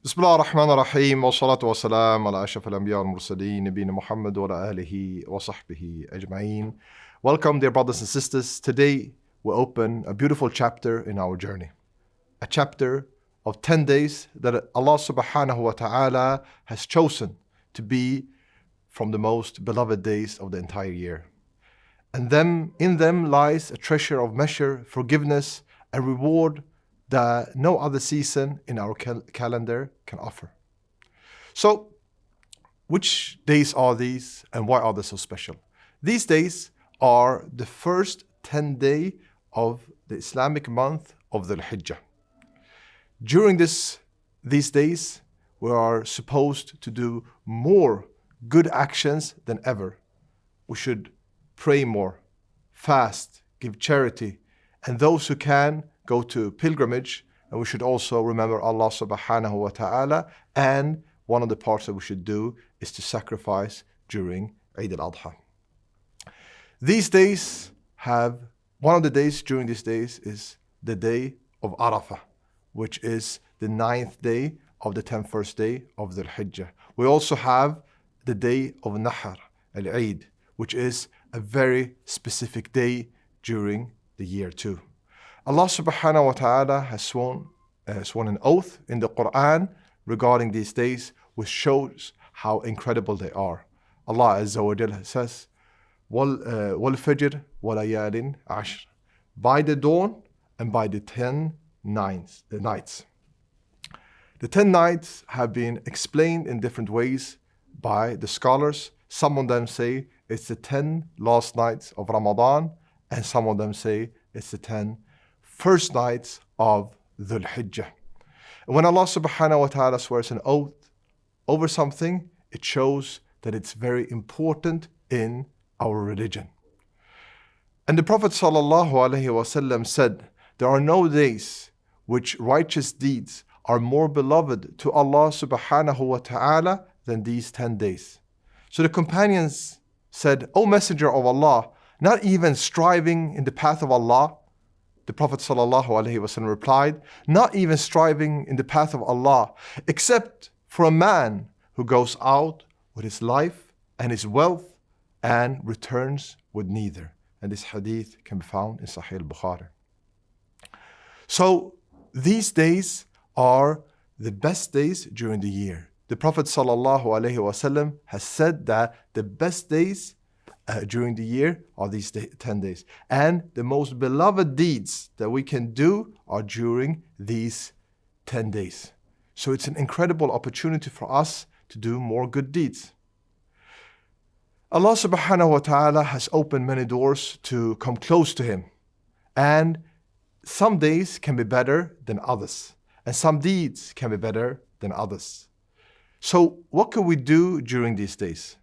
بسم الله الرحمن الرحيم والصلاة والسلام على أشرف الأنبياء والمرسلين نبينا محمد وعلى آله وصحبه أجمعين. Welcome, dear brothers and sisters. Today we open a beautiful chapter in our journey. A chapter of 10 days that Allah subhanahu wa ta'ala has chosen to be from the most beloved days of the entire year. And in them lies a treasure of measure, forgiveness, and reward that no other season in our calendar can offer. So, which days are these and why are they so special? These days are the first 10 days of the Islamic month of Dhul Hijjah. During these days, we are supposed to do more good actions than ever. We should pray more, fast, give charity, and those who can go to pilgrimage, and we should also remember Allah subhanahu wa ta'ala, and one of the parts that we should do is to sacrifice during al-Adha. These days one of the days during these days is the day of Arafah, which is the 9th day of the 10th day of Dhul Hijjah. We also have the day of Nahr, al-Eid, which is a very specific day during the year too. Allah subhanahu wa ta'ala has sworn an oath in the Quran regarding these days, which shows how incredible they are. Allah Azza wa Jalla says, وَالْفَجْرِ وَلَيَالٍ عَشْرٍ, by the dawn and by the 10 nights. The 10 nights have been explained in different ways by the scholars. Some of them say it's the 10 last nights of Ramadan, and some of them say it's the 10 first nights of Dhul Hijjah. And when Allah subhanahu wa ta'ala swears an oath over something, it shows that it's very important in our religion. And the Prophet sallallahu alaihi wasallam said, there are no days which righteous deeds are more beloved to Allah subhanahu wa ta'ala than these 10 days. So the companions said, O Messenger of Allah, not even striving in the path of Allah? The Prophet ﷺ replied, not even striving in the path of Allah, except for a man who goes out with his life and his wealth and returns with neither. And this hadith can be found in Sahih al-Bukhari. So these days are the best days during the year. The Prophet ﷺ has said that the best days during the year are these 10 days. And the most beloved deeds that we can do are during these 10 days. So it's an incredible opportunity for us to do more good deeds. Allah subhanahu wa ta'ala has opened many doors to come close to Him. And some days can be better than others. And some deeds can be better than others. So what can we do during these days?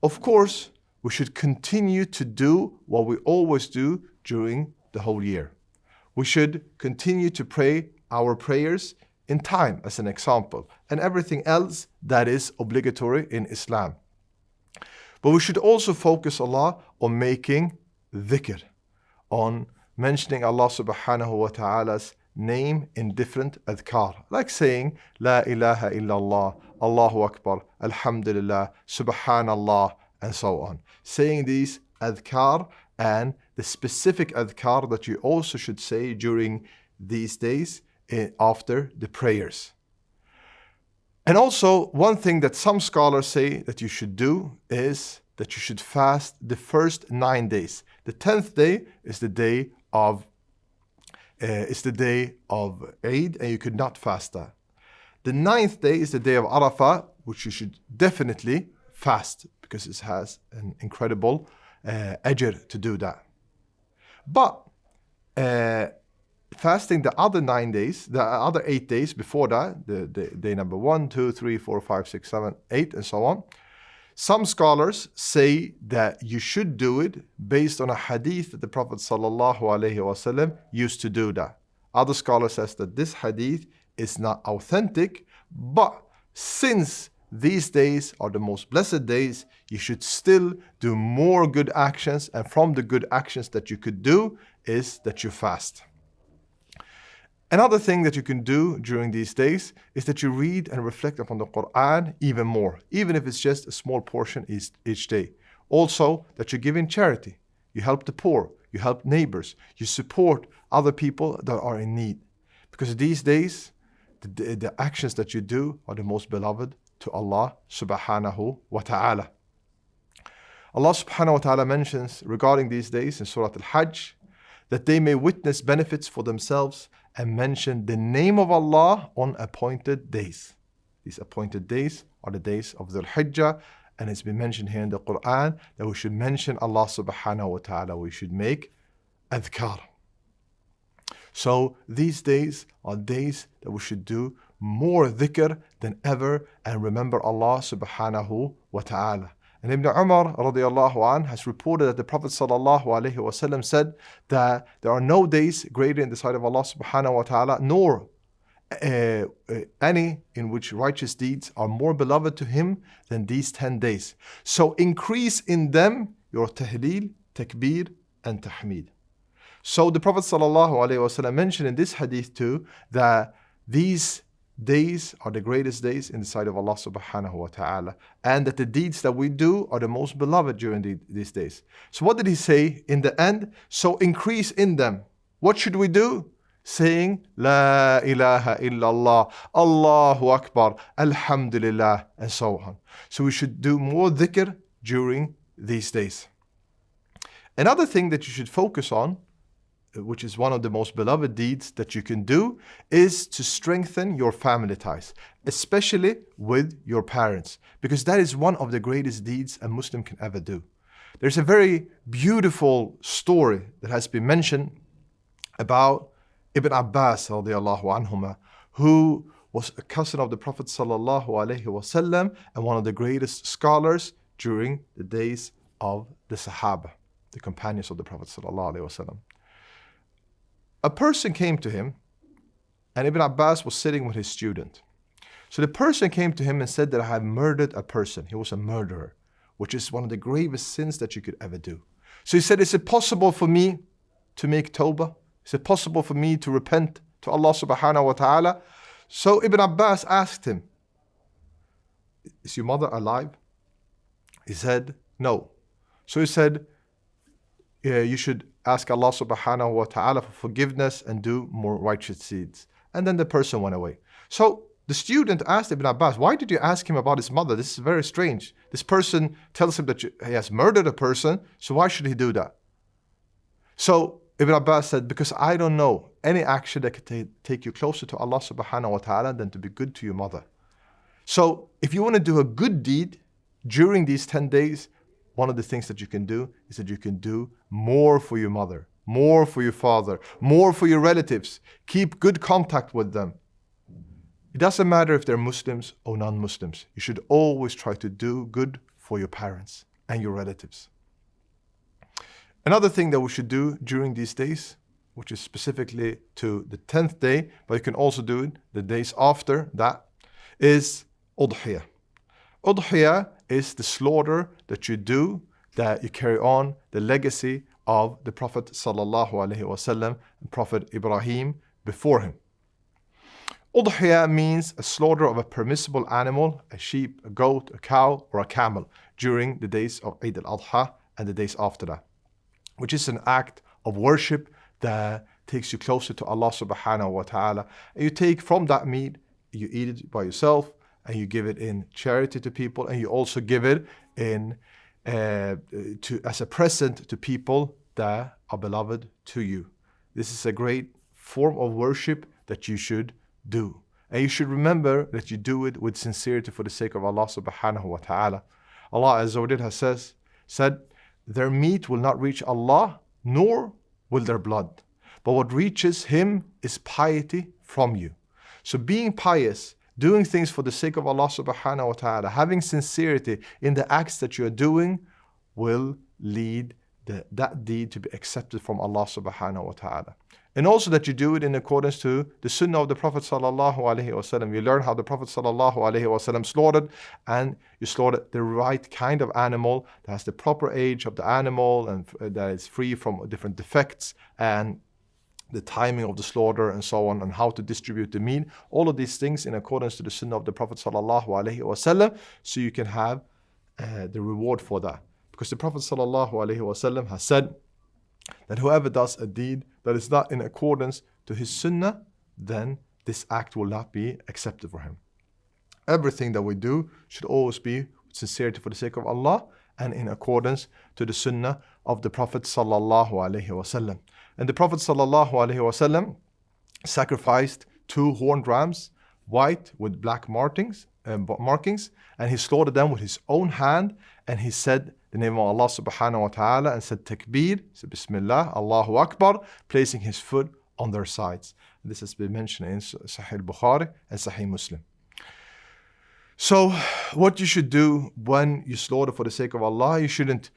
Of course, we should continue to do what we always do during the whole year. We should continue to pray our prayers in time, as an example, and everything else that is obligatory in Islam. But we should also focus a lot on making dhikr, on mentioning Allah subhanahu wa ta'ala's name in different adhkar, like saying La ilaha illallah, Allahu Akbar, Alhamdulillah, Subhanallah, and so on. Saying these adhkar and the specific adhkar that you also should say during these days after the prayers. And also, one thing that some scholars say that you should do is that you should fast the first 9 days. The 10th day is the day of Eid, and you could not fast that. The 9th day is the day of Arafah, which you should definitely fast, because it has an incredible ajr to do that. But fasting the other 9 days, the other 8 days before that, the day number 1, 2, 3, 4, 5, 6, 7, 8, and so on, some scholars say that you should do it based on a hadith that the Prophet ﷺ used to do that. Other scholars says that this hadith is not authentic, but since these days are the most blessed days, you should still do more good actions, and from the good actions that you could do is that you fast. Another thing that you can do during these days is that you read and reflect upon the Quran even more, even if it's just a small portion each day. Also, that you give in charity. You help the poor, you help neighbors, you support other people that are in need. Because these days, the actions that you do are the most beloved to Allah subhanahu wa ta'ala. Allah subhanahu wa ta'ala mentions regarding these days in Surah al-Hajj that they may witness benefits for themselves and mention the name of Allah on appointed days. These appointed days are the days of Dhul Hijjah, and it's been mentioned here in the Quran that we should mention Allah subhanahu wa ta'ala. We should make adhkar. So these days are days that we should do more dhikr than ever and remember Allah subhanahu wa ta'ala. And Ibn Umar radiallahu anh has reported that the Prophet sallallahu alaihi wasallam said that there are no days greater in the sight of Allah subhanahu wa ta'ala, nor any in which righteous deeds are more beloved to Him than these 10 days. So increase in them your tahleel, takbir and tahmeed. So the Prophet sallallahu alaihi wasallam mentioned in this hadith too that these days are the greatest days in the sight of Allah subhanahu wa ta'ala, and that the deeds that we do are the most beloved during these days. So what did he say in the end? So increase in them. What should we do? Saying La ilaha illallah, Allahu Akbar, Alhamdulillah, and so on. So we should do more dhikr during these days. Another thing that you should focus on, which is one of the most beloved deeds that you can do, is to strengthen your family ties, especially with your parents, because that is one of the greatest deeds a Muslim can ever do. There's a very beautiful story that has been mentioned about Ibn Abbas radiallahu anhuma, who was a cousin of the Prophet sallallahu alaihi wasallam and one of the greatest scholars during the days of the Sahaba, the companions of the Prophet sallallahu alaihi wasallam. A person came to him, and Ibn Abbas was sitting with his student. So the person came to him and said that I have murdered a person. He was a murderer, which is one of the gravest sins that you could ever do. So he said, is it possible for me to make tawbah? Is it possible for me to repent to Allah subhanahu wa ta'ala? So Ibn Abbas asked him, is your mother alive? He said, no. So he said, yeah, you should ask Allah subhanahu wa ta'ala for forgiveness and do more righteous deeds. And then the person went away. So the student asked Ibn Abbas, why did you ask him about his mother? This is very strange. This person tells him that he has murdered a person, so why should he do that? So Ibn Abbas said, because I don't know any action that could take you closer to Allah subhanahu wa ta'ala than to be good to your mother. So if you want to do a good deed during these 10 days, one of the things that you can do is that you can do more for your mother, more for your father, more for your relatives. Keep good contact with them. It doesn't matter if they're Muslims or non-Muslims. You should always try to do good for your parents and your relatives. Another thing that we should do during these days, which is specifically to the 10th day, but you can also do it the days after that, is Udhiyah. Udhiyah is the slaughter that you do, that you carry on the legacy of the Prophet sallallahu alaihi wasallam and Prophet Ibrahim before him. Udhiyah means a slaughter of a permissible animal, a sheep, a goat, a cow, or a camel during the days of Eid al-Adha and the days after that, which is an act of worship that takes you closer to Allah subhanahu wa ta'ala. And you take from that meat, you eat it by yourself, and you give it in charity to people, and you also give it in as a present to people that are beloved to you. This is a great form of worship that you should do. And you should remember that you do it with sincerity for the sake of Allah subhanahu wa ta'ala. Allah Azza wa Jalla has said, their meat will not reach Allah, nor will their blood. But what reaches Him is piety from you. So being pious, doing things for the sake of Allah subhanahu wa ta'ala, having sincerity in the acts that you are doing, will lead that deed to be accepted from Allah subhanahu wa ta'ala. And also that you do it in accordance to the sunnah of the Prophet sallallahu alaihi wasallam. You learn how the Prophet sallallahu alaihi wasallam slaughtered, and you slaughter the right kind of animal that has the proper age of the animal and that is free from different defects, and the timing of the slaughter and so on, and how to distribute the meat. All of these things in accordance to the sunnah of the Prophet sallallahu alaihi wasallam, so you can have the reward for that. Because the Prophet sallallahu alaihi wasallam has said that whoever does a deed that is not in accordance to his sunnah, then this act will not be accepted for him. Everything that we do should always be with sincerity for the sake of Allah and in accordance to the sunnah of the Prophet sallallahu alaihi wasallam. And the Prophet sallallahu alaihi wasallam sacrificed 2 horned rams, white with black markings, and he slaughtered them with his own hand, and he said the name of Allah subhanahu wa ta'ala and said takbir, said Bismillah, Allahu Akbar, placing his foot on their sides. This has been mentioned in Sahih Bukhari and Sahih Muslim. So what you should do when you slaughter for the sake of Allah, you shouldn't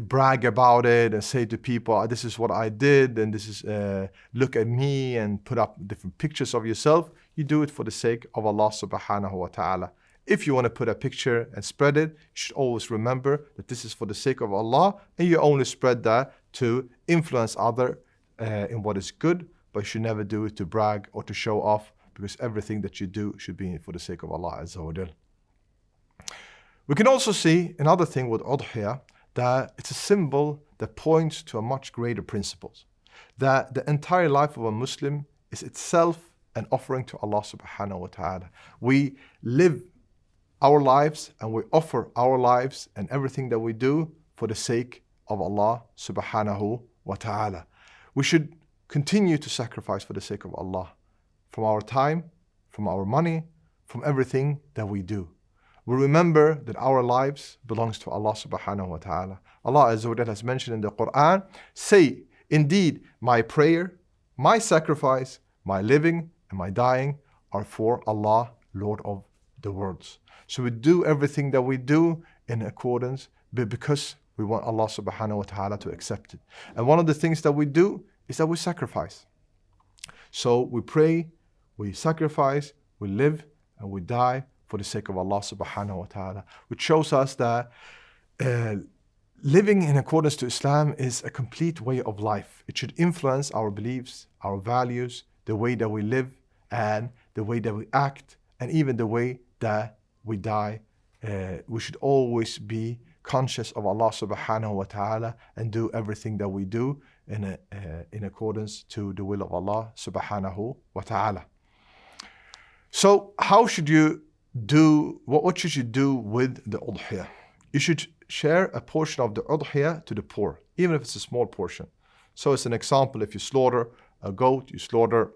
brag about it and say to people, this is what I did, and this is, look at me, and put up different pictures of yourself. You do it for the sake of Allah subhanahu wa ta'ala. If you want to put a picture and spread it, you should always remember that this is for the sake of Allah, and you only spread that to influence others in what is good, but you should never do it to brag or to show off, because everything that you do should be for the sake of Allah Azza wa Jal. We can also see another thing with Udhiyah, that it's a symbol that points to a much greater principles. That the entire life of a Muslim is itself an offering to Allah subhanahu wa ta'ala. We live our lives and we offer our lives and everything that we do for the sake of Allah subhanahu wa ta'ala. We should continue to sacrifice for the sake of Allah, from our time, from our money, from everything that we do. We remember that our lives belongs to Allah subhanahu wa ta'ala. Allah Azza wa Jalla has mentioned in the Quran, say, indeed, my prayer, my sacrifice, my living and my dying are for Allah, Lord of the worlds. So we do everything that we do in accordance, because we want Allah subhanahu wa ta'ala to accept it. And one of the things that we do is that we sacrifice. So we pray, we sacrifice, we live and we die for the sake of Allah subhanahu wa ta'ala, which shows us that living in accordance to Islam is a complete way of life. It should influence our beliefs, our values, the way that we live, and the way that we act, and even the way that we die. We should always be conscious of Allah subhanahu wa ta'ala and do everything that we do in accordance to the will of Allah subhanahu wa ta'ala. So how should you do, what should you do with the Udhiyah? You should share a portion of the Udhiyah to the poor, even if it's a small portion. So as an example, if you slaughter a goat, you slaughter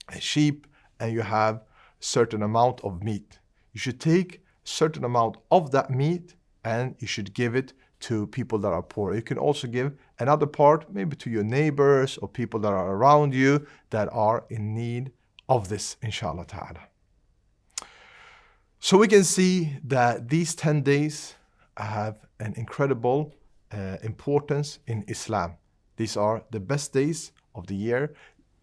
a sheep, and you have a certain amount of meat, you should take a certain amount of that meat and you should give it to people that are poor. You can also give another part maybe to your neighbors or people that are around you that are in need of this, inshallah ta'ala. So we can see that these 10 days have an incredible importance in Islam. These are the best days of the year.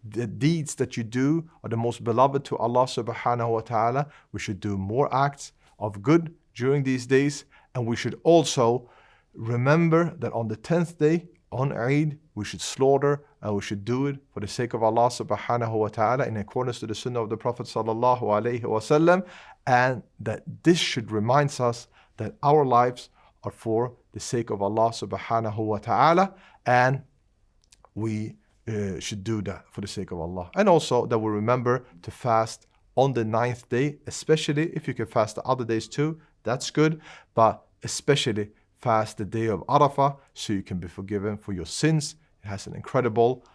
The deeds that you do are the most beloved to Allah subhanahu wa ta'ala. We should do more acts of good during these days, and we should also remember that on the 10th day, on Eid, we should slaughter, and we should do it for the sake of Allah subhanahu wa ta'ala in accordance to the sunnah of the Prophet sallallahu alaihi wasallam, and that this should remind us that our lives are for the sake of Allah subhanahu wa ta'ala, and we should do that for the sake of Allah. And also that we remember to fast on the 9th day, especially if you can fast the other days too, that's good, but especially fast the day of Arafah so you can be forgiven for your sins. It has an incredible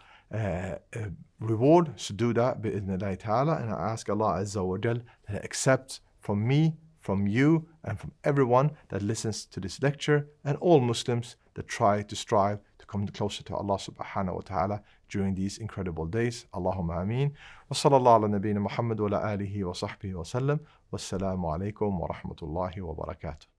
reward, so do that bi'idhnillahi ta'ala, and I ask Allah Azza wa Jal that He accepts from me, from you, and from everyone that listens to this lecture, and all Muslims that try to strive to come closer to Allah subhanahu wa ta'ala during these incredible days. Allahumma ameen. Wa sallallahu ala nabiyyina Muhammad wa ala alihi wa sahbihi wa sallam. Wassalamu alaikum wa rahmatullahi wa barakatuh.